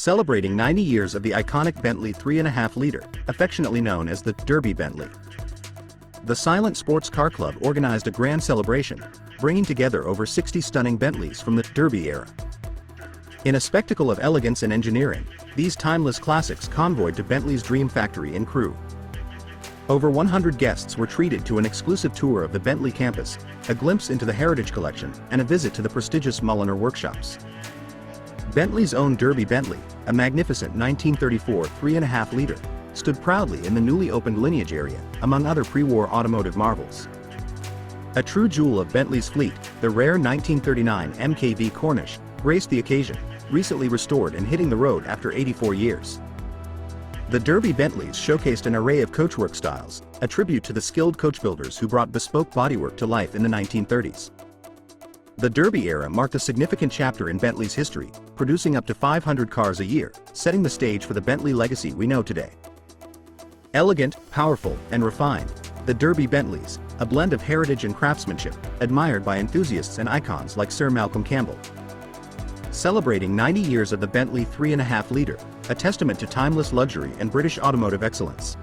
celebrating 90 years of the iconic Bentley 3.5 liter, affectionately known as the Derby Bentley. The Silent Sports Car Club organized a grand celebration, bringing together over 60 stunning Bentleys from the Derby era. In a spectacle of elegance and engineering, these timeless classics convoyed to Bentley's Dream Factory in Crewe. Over 100 guests were treated to an exclusive tour of the Bentley campus, a glimpse into the heritage collection, and a visit to the prestigious Mulliner workshops. Bentley's own Derby Bentley, a magnificent 1934 3.5 liter, stood proudly in the newly opened lineage area, among other pre-war automotive marvels. A true jewel of Bentley's fleet, the rare 1939 MKV Corniche, graced the occasion, recently restored and hitting the road after 84 years. The Derby Bentleys showcased an array of coachwork styles, a tribute to the skilled coach builders who brought bespoke bodywork to life in the 1930s. The Derby era marked a significant chapter in Bentley's history, producing up to 500 cars a year, setting the stage for the Bentley legacy we know today. Elegant, powerful, and refined, the Derby Bentleys, a blend of heritage and craftsmanship, admired by enthusiasts and icons like Sir Malcolm Campbell. Celebrating 90 years of the Bentley 3.5 liter, a testament to timeless luxury and British automotive excellence.